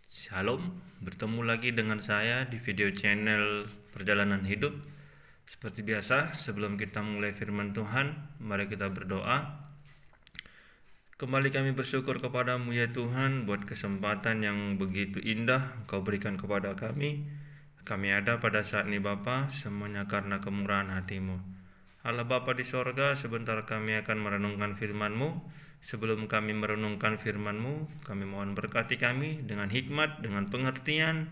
Shalom, bertemu lagi dengan saya di video channel Perjalanan Hidup. Seperti biasa, sebelum kita mulai firman Tuhan, mari kita berdoa. Kembali kami bersyukur kepadamu ya Tuhan, buat kesempatan yang begitu indah Kau berikan kepada kami. Kami ada pada saat ini Bapa, semuanya karena kemurahan hati-Mu. Allah Bapa di sorga, sebentar kami akan merenungkan firman-Mu. Sebelum kami merenungkan firman-Mu, kami mohon berkati kami dengan hikmat, dengan pengertian,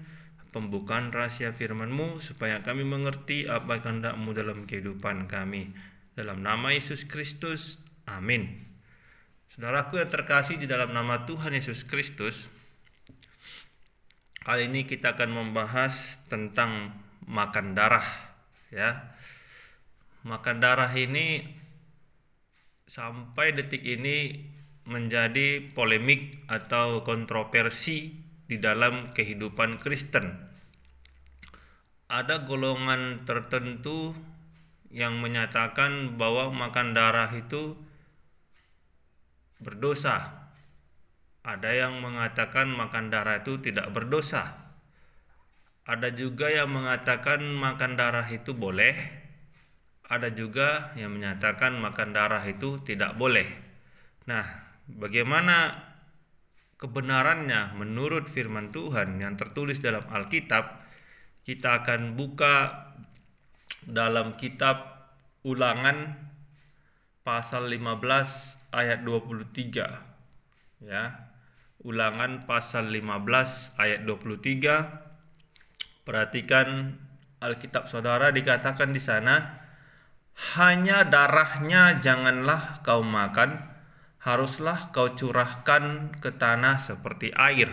pembukaan rahasia firman-Mu, supaya kami mengerti apa kehendak-Mu dalam kehidupan kami. Dalam nama Yesus Kristus, amin. Saudaraku yang terkasih di dalam nama Tuhan Yesus Kristus, kali ini kita akan membahas tentang makan darah, ya. Makan darah ini sampai detik ini menjadi polemik atau kontroversi di dalam kehidupan Kristen. Ada golongan tertentu yang menyatakan bahwa makan darah itu berdosa. Ada yang mengatakan makan darah itu tidak berdosa. Ada juga yang mengatakan makan darah itu boleh. Ada juga yang menyatakan makan darah itu tidak boleh. Nah, bagaimana kebenarannya menurut firman Tuhan yang tertulis dalam Alkitab? Kita akan buka dalam kitab Ulangan pasal 15 ayat 23. Ya. Ulangan pasal 15 ayat 23. Perhatikan Alkitab saudara, dikatakan di sana, hanya darahnya janganlah kau makan, haruslah kau curahkan ke tanah seperti air.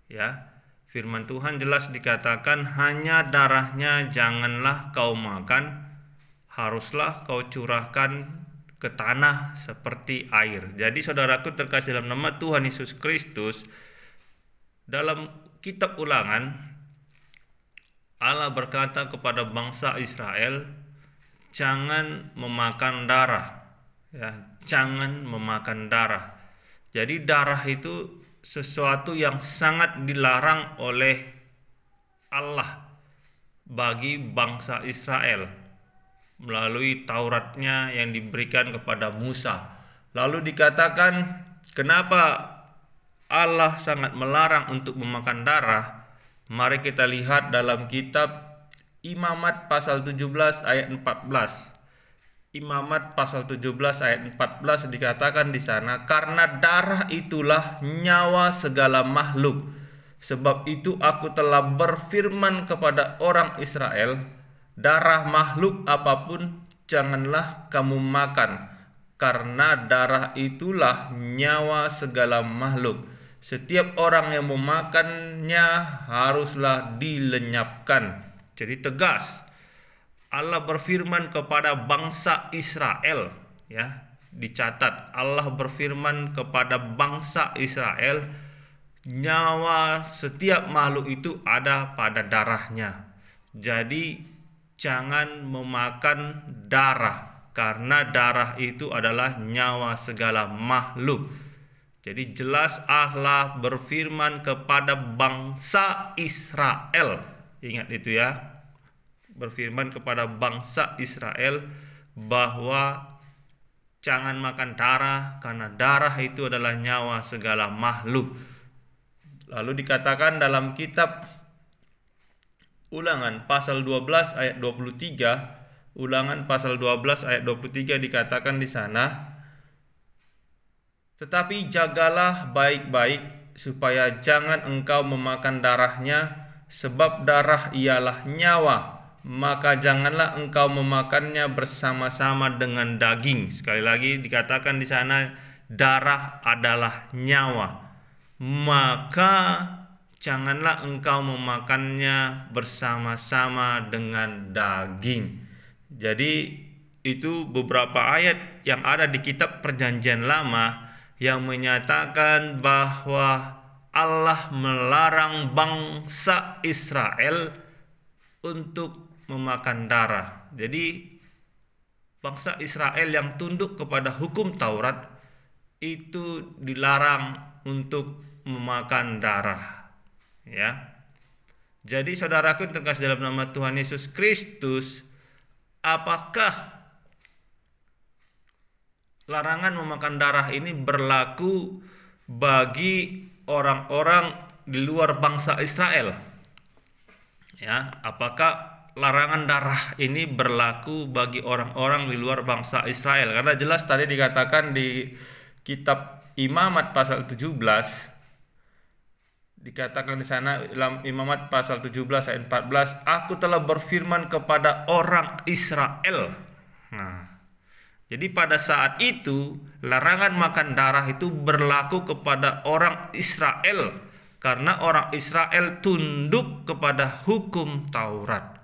Ya. Firman Tuhan jelas dikatakan hanya darahnya janganlah kau makan, haruslah kau curahkan ke tanah seperti air. Jadi saudaraku terkasih dalam nama Tuhan Yesus Kristus, dalam kitab Ulangan Allah berkata kepada bangsa Israel, jangan memakan darah, ya, jangan memakan darah. Jadi darah itu sesuatu yang sangat dilarang oleh Allah bagi bangsa Israel melalui Tauratnya yang diberikan kepada Musa. Lalu dikatakan, kenapa Allah sangat melarang untuk memakan darah? Mari kita lihat dalam kitab Imamat pasal 17 ayat 14. Imamat pasal 17 ayat 14 dikatakan di sana, karena darah itulah nyawa segala makhluk. Sebab itu aku telah berfirman kepada orang Israel, darah makhluk apapun janganlah kamu makan, karena darah itulah nyawa segala makhluk. Setiap orang yang memakannya haruslah dilenyapkan. Jadi tegas Allah berfirman kepada bangsa Israel, ya. Dicatat, Allah berfirman kepada bangsa Israel, nyawa setiap makhluk itu ada pada darahnya. Jadi jangan memakan darah, karena darah itu adalah nyawa segala makhluk. Jadi jelas Allah berfirman kepada bangsa Israel. Ingat itu ya. Berfirman kepada bangsa Israel bahwa jangan makan darah, karena darah itu adalah nyawa segala makhluk. Lalu dikatakan dalam kitab Ulangan pasal 12 ayat 23, Ulangan pasal 12 ayat 23 dikatakan di sana, tetapi jagalah baik-baik supaya jangan engkau memakan darahnya, sebab darah ialah nyawa, maka janganlah engkau memakannya bersama-sama dengan daging. Sekali lagi dikatakan di sana, darah adalah nyawa, maka janganlah engkau memakannya bersama-sama dengan daging. Jadi itu beberapa ayat yang ada di kitab Perjanjian Lama yang menyatakan bahwa Allah melarang bangsa Israel untuk memakan darah. Jadi bangsa Israel yang tunduk kepada hukum Taurat itu dilarang untuk memakan darah. Ya. Jadi saudaraku yang terkasih dalam nama Tuhan Yesus Kristus, apakah larangan memakan darah ini berlaku bagi orang-orang di luar bangsa Israel? Ya, apakah larangan darah ini berlaku bagi orang-orang di luar bangsa Israel? Karena jelas tadi dikatakan di kitab Imamat pasal 17, dikatakan di sana dalam Imamat pasal 17 ayat 14, aku telah berfirman kepada orang Israel. Nah, jadi pada saat itu larangan makan darah itu berlaku kepada orang Israel karena orang Israel tunduk kepada hukum Taurat.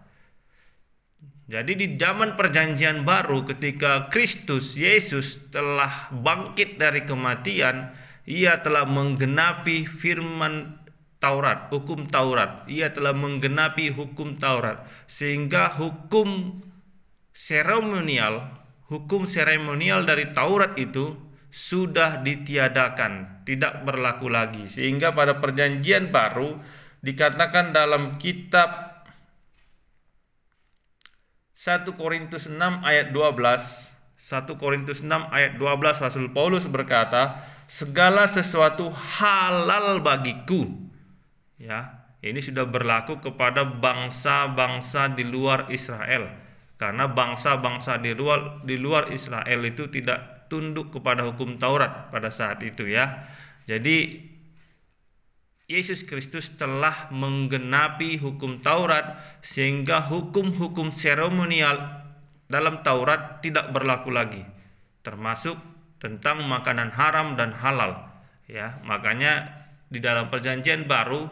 Jadi di zaman perjanjian baru ketika Kristus Yesus telah bangkit dari kematian, ia telah menggenapi firman Taurat, hukum Taurat. Ia telah menggenapi hukum Taurat sehingga hukum seremonial dari Taurat itu sudah ditiadakan, tidak berlaku lagi. Sehingga pada perjanjian baru dikatakan dalam kitab 1 Korintus 6 ayat 12, 1 Korintus 6 ayat 12 Rasul Paulus berkata, segala sesuatu halal bagiku. Ya, ini sudah berlaku kepada bangsa-bangsa di luar Israel. Karena bangsa-bangsa di luar Israel itu tidak tunduk kepada hukum Taurat pada saat itu ya. Jadi Yesus Kristus telah menggenapi hukum Taurat sehingga hukum-hukum seremonial dalam Taurat tidak berlaku lagi, termasuk tentang makanan haram dan halal. Ya, makanya di dalam perjanjian baru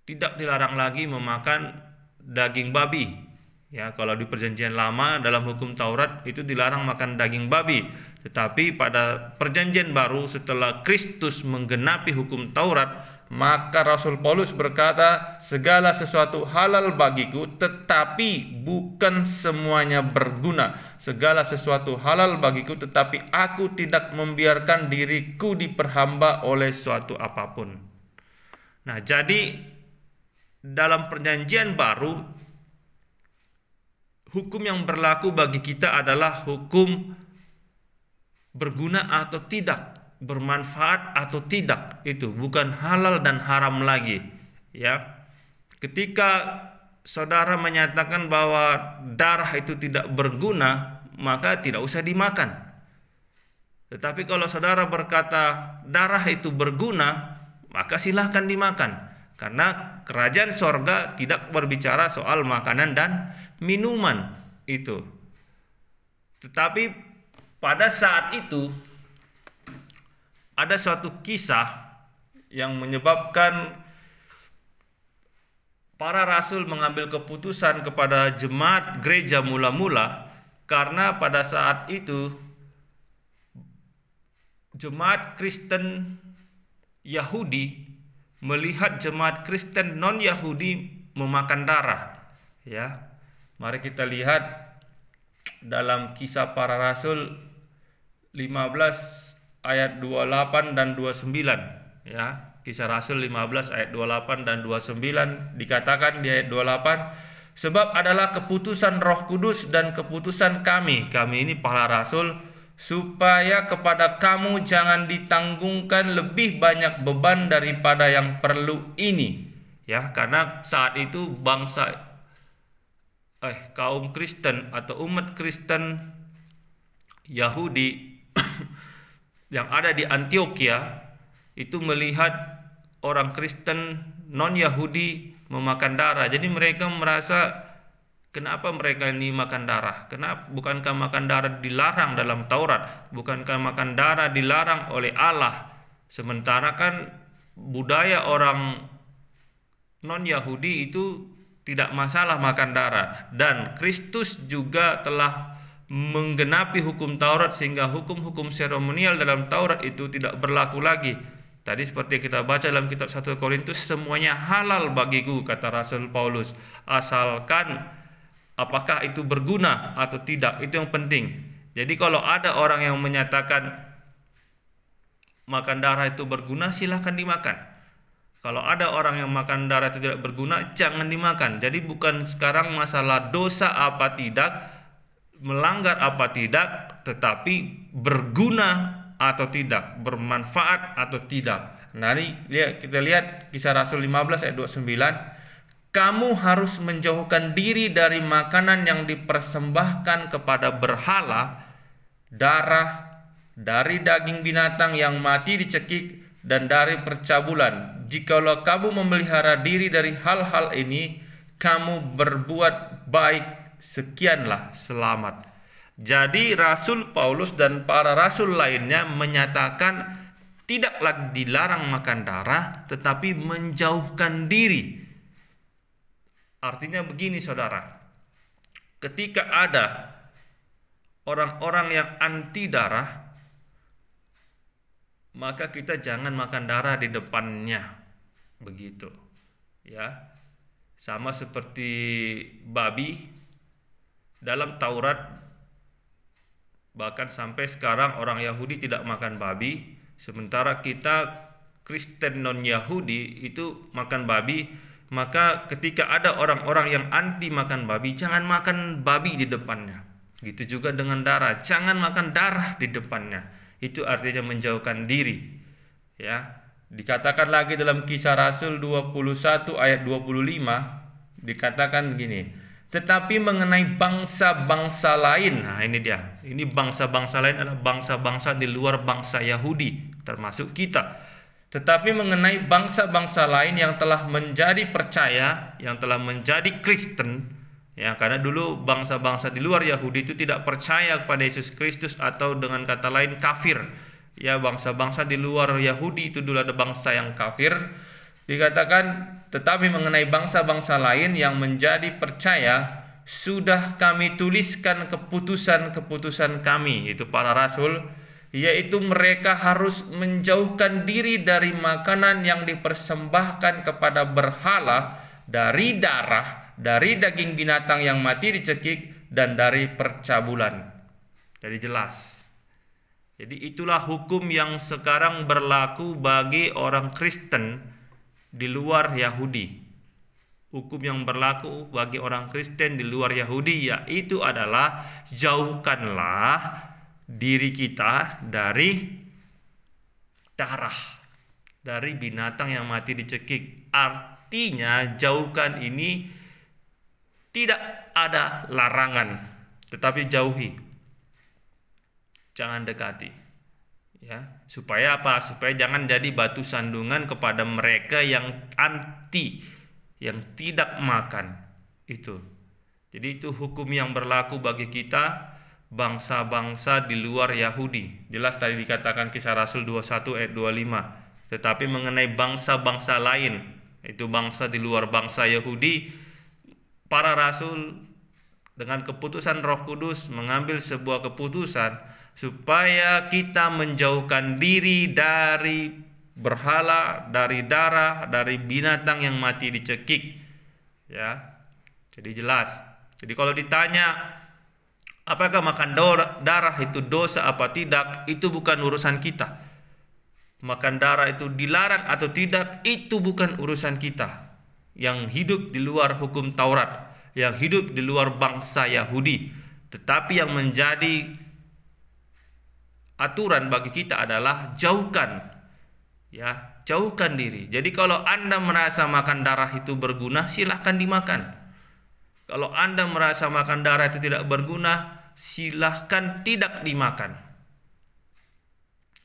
tidak dilarang lagi memakan daging babi. Ya, kalau di perjanjian lama dalam hukum Taurat itu dilarang makan daging babi. Tetapi pada perjanjian baru setelah Kristus menggenapi hukum Taurat, maka Rasul Paulus berkata, segala sesuatu halal bagiku tetapi bukan semuanya berguna. Segala sesuatu halal bagiku tetapi aku tidak membiarkan diriku diperhamba oleh suatu apapun. Nah, jadi dalam perjanjian baru hukum yang berlaku bagi kita adalah hukum berguna atau tidak, bermanfaat atau tidak. Itu bukan halal dan haram lagi, ya. Ketika saudara menyatakan bahwa darah itu tidak berguna, maka tidak usah dimakan. Tetapi kalau saudara berkata darah itu berguna, maka silahkan dimakan. Karena kerajaan sorga tidak berbicara soal makanan dan minuman itu. Tetapi pada saat itu ada suatu kisah yang menyebabkan para rasul mengambil keputusan kepada jemaat gereja mula-mula, karena pada saat itu jemaat Kristen Yahudi melihat jemaat Kristen non-Yahudi memakan darah. Ya, mari kita lihat dalam Kisah Para Rasul 15 ayat 28 dan 29. Ya, Kisah Rasul 15 ayat 28 dan 29 dikatakan di ayat 28, sebab adalah keputusan Roh Kudus dan keputusan kami ini para rasul, supaya kepada kamu jangan ditanggungkan lebih banyak beban daripada yang perlu ini. Ya, karena saat itu kaum Kristen atau umat Kristen Yahudi yang ada di Antioquia itu melihat orang Kristen non-Yahudi memakan darah. Jadi mereka merasa, kenapa mereka ini makan darah? Bukankah makan darah dilarang dalam Taurat? Bukankah makan darah dilarang oleh Allah? Sementara kan budaya orang non-Yahudi itu tidak masalah makan darah. Dan Kristus juga telah menggenapi hukum Taurat sehingga hukum-hukum seremonial dalam Taurat itu tidak berlaku lagi. Tadi seperti kita baca dalam kitab 1 Korintus, semuanya halal bagiku, kata Rasul Paulus, asalkan apakah itu berguna atau tidak, itu yang penting. Jadi kalau ada orang yang menyatakan makan darah itu berguna, silahkan dimakan. Kalau ada orang yang makan darah itu tidak berguna, jangan dimakan. Jadi bukan sekarang masalah dosa apa tidak, melanggar apa tidak, tetapi berguna atau tidak, bermanfaat atau tidak. Nah, ini kita lihat Kisah Rasul 15 ayat 29. Kamu harus menjauhkan diri dari makanan yang dipersembahkan kepada berhala, darah, dari daging binatang yang mati dicekik, dan dari percabulan. Jikalau kamu memelihara diri dari hal-hal ini, kamu berbuat baik, sekianlah selamat. Jadi Rasul Paulus dan para rasul lainnya menyatakan tidak lagi dilarang makan darah, tetapi menjauhkan diri. Artinya begini saudara, ketika ada orang-orang yang anti darah, maka kita jangan makan darah di depannya, begitu ya. Sama seperti babi dalam Taurat, bahkan sampai sekarang orang Yahudi tidak makan babi, sementara kita Kristen non Yahudi itu makan babi. Maka ketika ada orang-orang yang anti makan babi, jangan makan babi di depannya. Gitu juga dengan darah, jangan makan darah di depannya. Itu artinya menjauhkan diri. Ya, dikatakan lagi dalam Kisah Rasul 21 ayat 25, dikatakan gini, tetapi mengenai bangsa-bangsa lain, nah ini dia, ini bangsa-bangsa lain adalah bangsa-bangsa di luar bangsa Yahudi, termasuk kita. Tetapi mengenai bangsa-bangsa lain yang telah menjadi percaya, yang telah menjadi Kristen, ya, karena dulu bangsa-bangsa di luar Yahudi itu tidak percaya kepada Yesus Kristus, atau dengan kata lain kafir. Ya, bangsa-bangsa di luar Yahudi itu dulu ada bangsa yang kafir. Dikatakan, tetapi mengenai bangsa-bangsa lain yang menjadi percaya, sudah kami tuliskan keputusan-keputusan kami, itu para rasul, yaitu mereka harus menjauhkan diri dari makanan yang dipersembahkan kepada berhala, dari darah, dari daging binatang yang mati dicekik, dan dari percabulan. Jadi jelas. Jadi itulah hukum yang sekarang berlaku bagi orang Kristen di luar Yahudi. Hukum yang berlaku bagi orang Kristen di luar Yahudi yaitu adalah jauhkanlah diri kita dari darah, dari binatang yang mati dicekik. Artinya jauhkan ini tidak ada larangan, tetapi jauhi, jangan dekati, ya. Supaya apa? Supaya jangan jadi batu sandungan kepada mereka yang anti, yang tidak makan itu. Jadi itu hukum yang berlaku bagi kita bangsa-bangsa di luar Yahudi. Jelas tadi dikatakan Kisah Rasul 21 ayat 25. Tetapi mengenai bangsa-bangsa lain, itu bangsa di luar bangsa Yahudi, para rasul dengan keputusan Roh Kudus mengambil sebuah keputusan supaya kita menjauhkan diri dari berhala, dari darah, dari binatang yang mati dicekik. Ya. Jadi jelas. Jadi kalau ditanya apakah makan darah itu dosa apa tidak, itu bukan urusan kita. Makan darah itu dilarang atau tidak, itu bukan urusan kita. Yang hidup di luar hukum Taurat, yang hidup di luar bangsa Yahudi. Tetapi yang menjadi aturan bagi kita adalah jauhkan. Ya, jauhkan diri. Jadi kalau Anda merasa makan darah itu berguna, silahkan dimakan. Kalau Anda merasa makan darah itu tidak berguna, silahkan tidak dimakan.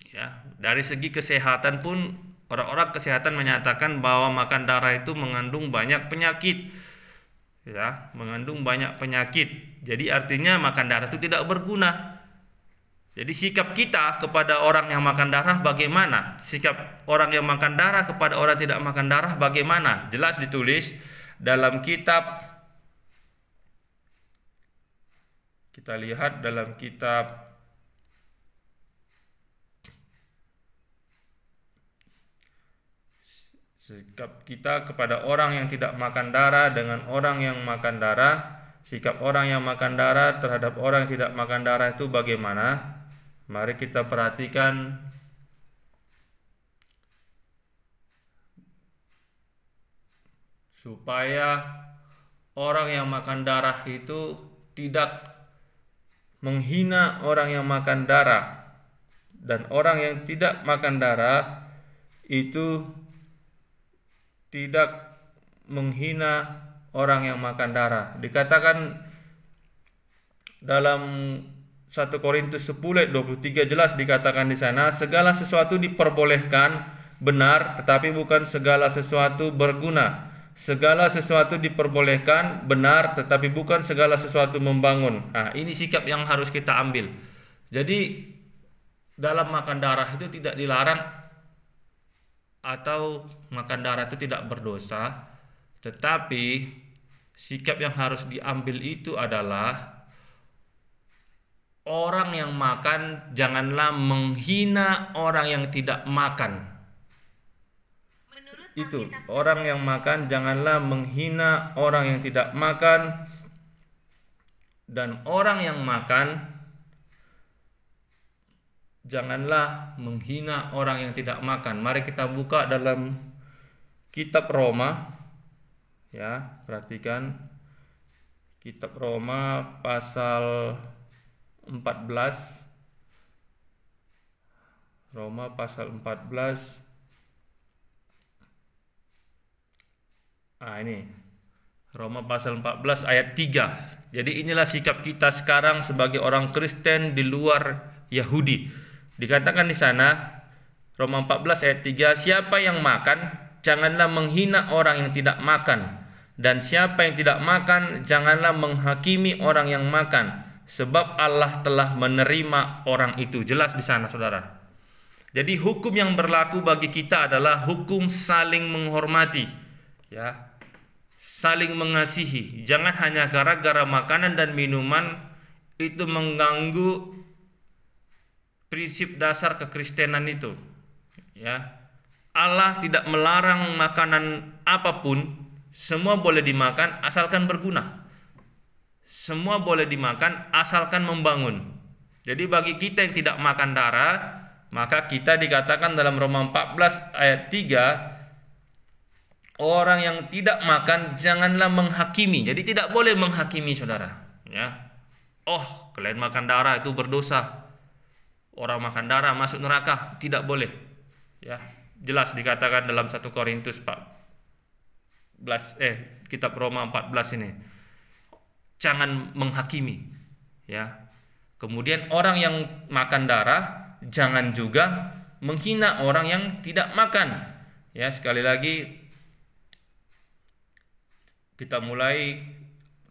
Ya, dari segi kesehatan pun orang-orang kesehatan menyatakan bahwa makan darah itu mengandung banyak penyakit. Ya, mengandung banyak penyakit. Jadi artinya makan darah itu tidak berguna. Jadi sikap kita kepada orang yang makan darah bagaimana? Sikap orang yang makan darah kepada orang tidak makan darah bagaimana? Jelas ditulis dalam kitab. Kita lihat dalam kitab sikap kita kepada orang yang tidak makan darah dengan orang yang makan darah. Sikap orang yang makan darah terhadap orang yang tidak makan darah itu bagaimana? Mari kita perhatikan supaya orang yang makan darah itu tidak menghina orang yang makan darah, dan orang yang tidak makan darah itu tidak menghina orang yang makan darah. Dikatakan dalam 1 Korintus 10 ayat 23 jelas dikatakan di sana, segala sesuatu diperbolehkan benar, tetapi bukan segala sesuatu berguna. Segala sesuatu diperbolehkan benar, tetapi bukan segala sesuatu membangun. Nah, ini sikap yang harus kita ambil. Jadi dalam makan darah itu tidak dilarang, atau makan darah itu tidak berdosa, tetapi sikap yang harus diambil itu adalah orang yang makan janganlah menghina orang yang tidak makan. Itu, orang yang makan janganlah menghina orang yang tidak makan, dan orang yang makan janganlah menghina orang yang tidak makan. Mari kita buka dalam kitab Roma, ya, perhatikan kitab Roma pasal 14. Roma pasal 14. Ini Roma pasal 14 ayat 3. Jadi inilah sikap kita sekarang sebagai orang Kristen di luar Yahudi. Dikatakan di sana Roma 14 ayat 3, siapa yang makan janganlah menghina orang yang tidak makan, dan siapa yang tidak makan janganlah menghakimi orang yang makan, sebab Allah telah menerima orang itu. Jelas di sana, saudara. Jadi hukum yang berlaku bagi kita adalah hukum saling menghormati, ya, saling mengasihi. Jangan hanya gara-gara makanan dan minuman itu mengganggu prinsip dasar kekristenan itu, ya. Allah tidak melarang makanan apapun, semua boleh dimakan asalkan berguna. Semua boleh dimakan asalkan membangun. Jadi bagi kita yang tidak makan darah, maka kita dikatakan dalam Roma 14 ayat 3, orang yang tidak makan janganlah menghakimi. Jadi tidak boleh menghakimi, saudara, ya. Oh, kalian makan darah itu berdosa, orang makan darah masuk neraka, tidak boleh, ya. Jelas dikatakan dalam 1 Korintus 14, kitab Roma 14 ini, jangan menghakimi, ya. Kemudian orang yang makan darah jangan juga menghina orang yang tidak makan, ya. Sekali lagi kita mulai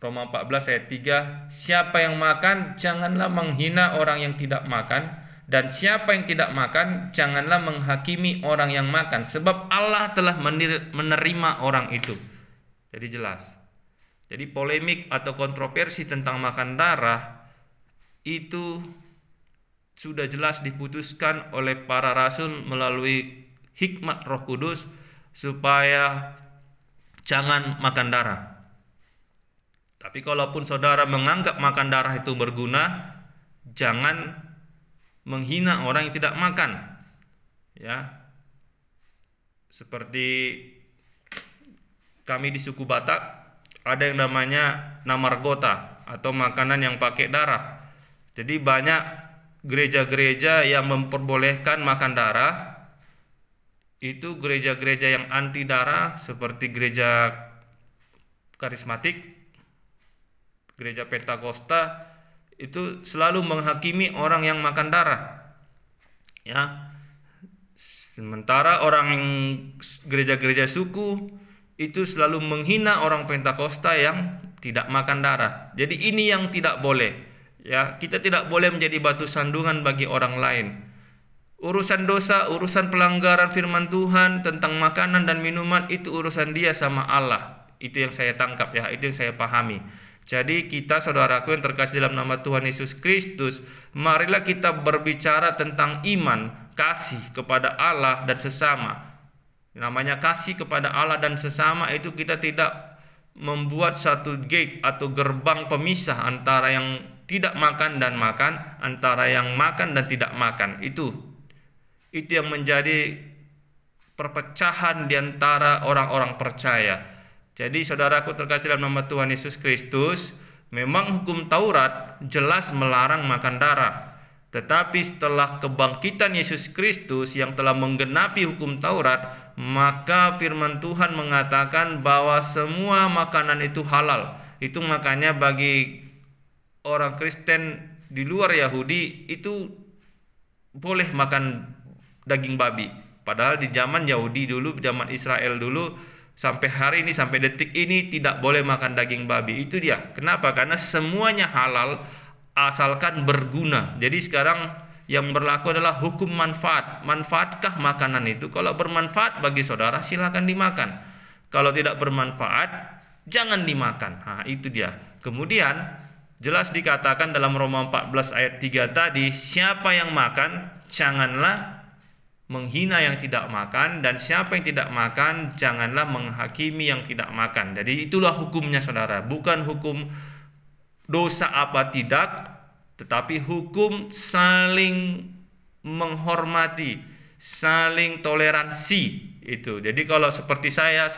Roma 14 ayat 3, siapa yang makan janganlah menghina orang yang tidak makan, dan siapa yang tidak makan janganlah menghakimi orang yang makan, sebab Allah telah menerima orang itu. Jadi jelas. Jadi polemik atau kontroversi tentang makan darah itu sudah jelas diputuskan oleh para rasul melalui hikmat Roh Kudus supaya jangan makan darah. Tapi kalaupun saudara menganggap makan darah itu berguna, jangan menghina orang yang tidak makan, ya. Seperti kami di suku Batak ada yang namanya namargota atau makanan yang pakai darah. Jadi banyak gereja-gereja yang memperbolehkan makan darah. Itu gereja-gereja yang anti darah seperti gereja karismatik, gereja Pentakosta, itu selalu menghakimi orang yang makan darah, ya. Sementara orang gereja-gereja suku itu selalu menghina orang Pentakosta yang tidak makan darah. Jadi ini yang tidak boleh, ya. Kita tidak boleh menjadi batu sandungan bagi orang lain. Urusan dosa, urusan pelanggaran firman Tuhan tentang makanan dan minuman itu urusan dia sama Allah. Itu yang saya tangkap, ya, itu yang saya pahami. Jadi kita, saudaraku yang terkasih dalam nama Tuhan Yesus Kristus, marilah kita berbicara tentang iman, kasih kepada Allah dan sesama. Namanya kasih kepada Allah dan sesama itu kita tidak membuat satu gate atau gerbang pemisah antara yang tidak makan dan makan, antara yang makan dan tidak makan. Itu yang menjadi perpecahan di antara orang-orang percaya. Jadi saudaraku terkasih dalam nama Tuhan Yesus Kristus, memang hukum Taurat jelas melarang makan darah. Tetapi setelah kebangkitan Yesus Kristus yang telah menggenapi hukum Taurat, maka firman Tuhan mengatakan bahwa semua makanan itu halal. Itu makanya bagi orang Kristen di luar Yahudi itu boleh makan daging babi. Padahal di zaman Yahudi dulu, zaman Israel dulu, sampai hari ini, sampai detik ini tidak boleh makan daging babi. Itu dia. Kenapa? Karena semuanya halal asalkan berguna. Jadi sekarang yang berlaku adalah hukum manfaat. Manfaatkah makanan itu? Kalau bermanfaat bagi saudara, silakan dimakan. Kalau tidak bermanfaat, jangan dimakan. Nah, itu dia. Kemudian jelas dikatakan dalam Roma 14 ayat 3 tadi, siapa yang makan janganlah menghina yang tidak makan, dan siapa yang tidak makan janganlah menghakimi yang tidak makan. Jadi itulah hukumnya saudara, bukan hukum dosa apa tidak, tetapi hukum saling menghormati, saling toleransi itu. Jadi kalau seperti saya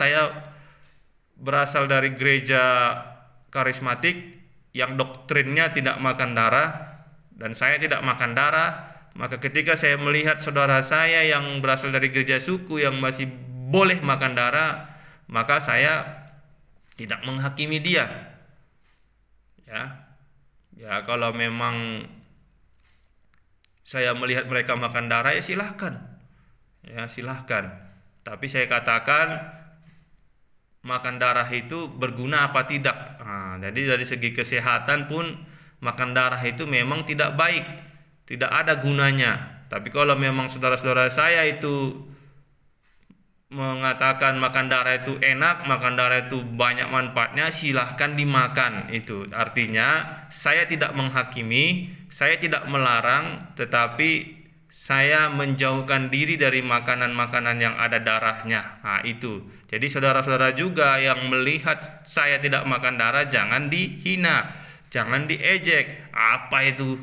berasal dari gereja karismatik yang doktrinnya tidak makan darah, dan saya tidak makan darah, maka ketika saya melihat saudara saya yang berasal dari gereja suku yang masih boleh makan darah, maka saya tidak menghakimi dia. Ya, kalau memang saya melihat mereka makan darah, ya silahkan. Tapi saya katakan makan darah itu berguna apa tidak. Nah, jadi dari segi kesehatan pun makan darah itu memang tidak baik, tidak ada gunanya. Tapi kalau memang saudara-saudara saya itu mengatakan makan darah itu enak, makan darah itu banyak manfaatnya, silahkan dimakan. Itu artinya saya tidak menghakimi, saya tidak melarang, tetapi saya menjauhkan diri dari makanan-makanan yang ada darahnya. Nah itu. Jadi saudara-saudara juga yang melihat saya tidak makan darah, jangan dihina, jangan diejek. Apa itu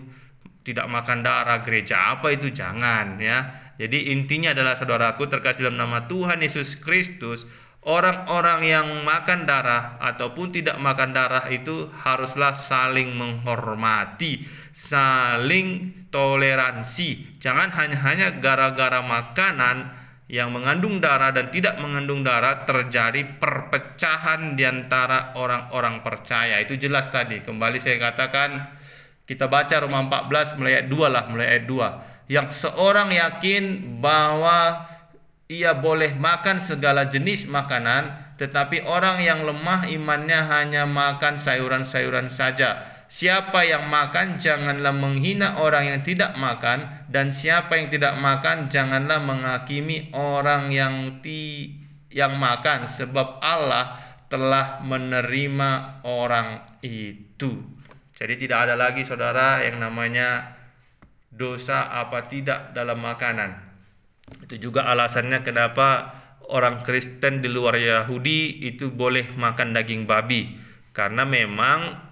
tidak makan darah, gereja apa itu? Jangan ya. Jadi intinya adalah saudaraku terkasih dalam nama Tuhan Yesus Kristus, orang-orang yang makan darah ataupun tidak makan darah itu haruslah saling menghormati, saling toleransi. Jangan hanya gara-gara makanan yang mengandung darah dan tidak mengandung darah terjadi perpecahan di antara orang-orang percaya. Itu jelas tadi. Kembali saya katakan, kita baca Roma 14 mulai ayat 2 Yang seorang yakin bahwa ia boleh makan segala jenis makanan, tetapi orang yang lemah imannya hanya makan sayuran-sayuran saja. Siapa yang makan janganlah menghina orang yang tidak makan, dan siapa yang tidak makan janganlah menghakimi orang yang makan, sebab Allah telah menerima orang itu. Jadi tidak ada lagi saudara yang namanya dosa apa tidak dalam makanan. Itu juga alasannya kenapa orang Kristen di luar Yahudi itu boleh makan daging babi, karena memang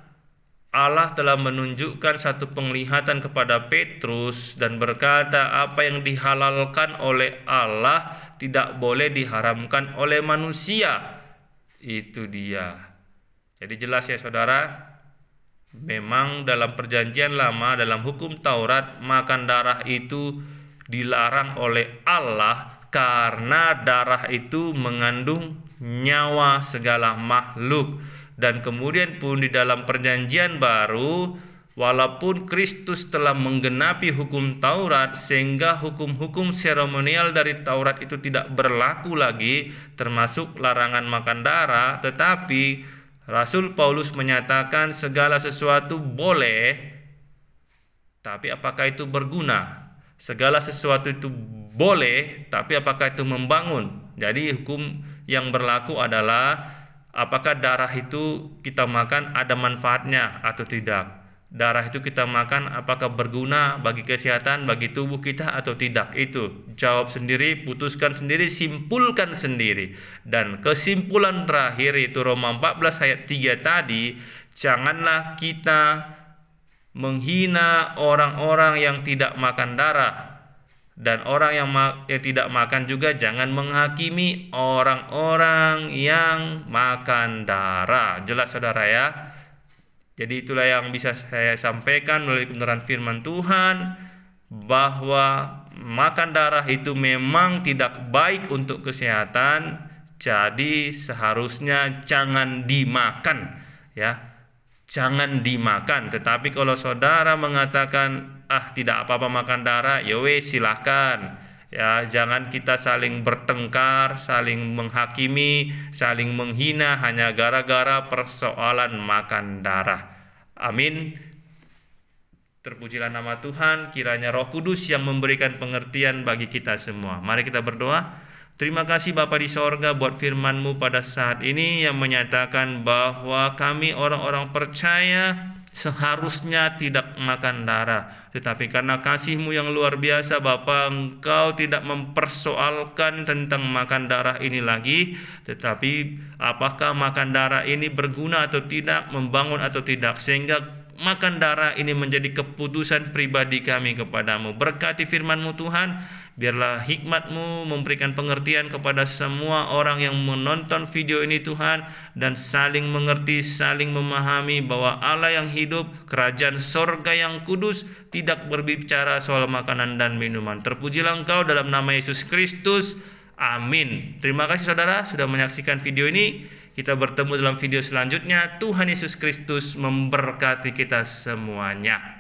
Allah telah menunjukkan satu penglihatan kepada Petrus dan berkata, apa yang dihalalkan oleh Allah tidak boleh diharamkan oleh manusia. Itu dia. Jadi jelas ya saudara, memang dalam perjanjian lama, dalam hukum Taurat, makan darah itu dilarang oleh Allah karena darah itu mengandung nyawa segala makhluk. Dan kemudian pun di dalam perjanjian baru, walaupun Kristus telah menggenapi hukum Taurat sehingga hukum-hukum seremonial dari Taurat itu tidak berlaku lagi, termasuk larangan makan darah, tetapi Rasul Paulus menyatakan segala sesuatu boleh, tapi apakah itu berguna? Segala sesuatu itu boleh, tapi apakah itu membangun? Jadi hukum yang berlaku adalah apakah darah itu kita makan ada manfaatnya atau tidak. Darah itu kita makan apakah berguna bagi kesehatan, bagi tubuh kita atau tidak. Itu jawab sendiri, putuskan sendiri, simpulkan sendiri. Dan kesimpulan terakhir itu Roma 14 ayat 3 tadi, janganlah kita menghina orang-orang yang tidak makan darah. Dan orang yang tidak makan juga jangan menghakimi orang-orang yang makan darah. Jelas saudara ya? Jadi itulah yang bisa saya sampaikan melalui kebenaran firman Tuhan, bahwa makan darah itu memang tidak baik untuk kesehatan. Jadi seharusnya jangan dimakan ya. Jangan dimakan. Tetapi kalau saudara mengatakan tidak apa-apa makan darah, ya wes silahkan. Ya, jangan kita saling bertengkar, saling menghakimi, saling menghina hanya gara-gara persoalan makan darah. Amin. Terpujilah nama Tuhan, kiranya Roh Kudus yang memberikan pengertian bagi kita semua. Mari kita berdoa. Terima kasih Bapa di sorga buat firman-Mu pada saat ini yang menyatakan bahwa kami orang-orang percaya seharusnya tidak makan darah. Tetapi karena kasih-Mu yang luar biasa Bapa, Engkau tidak mempersoalkan tentang makan darah ini lagi. Tetapi apakah makan darah ini berguna atau tidak, membangun atau tidak, sehingga makan darah ini menjadi keputusan pribadi kami kepadamu. Berkati firman-Mu Tuhan, biarlah hikmat-Mu memberikan pengertian kepada semua orang yang menonton video ini Tuhan, dan saling mengerti, saling memahami bahwa Allah yang hidup, kerajaan sorga yang kudus, tidak berbicara soal makanan dan minuman. Terpujilah Engkau dalam nama Yesus Kristus. Amin. Terima kasih saudara sudah menyaksikan video ini. Kita bertemu dalam video selanjutnya. Tuhan Yesus Kristus memberkati kita semuanya.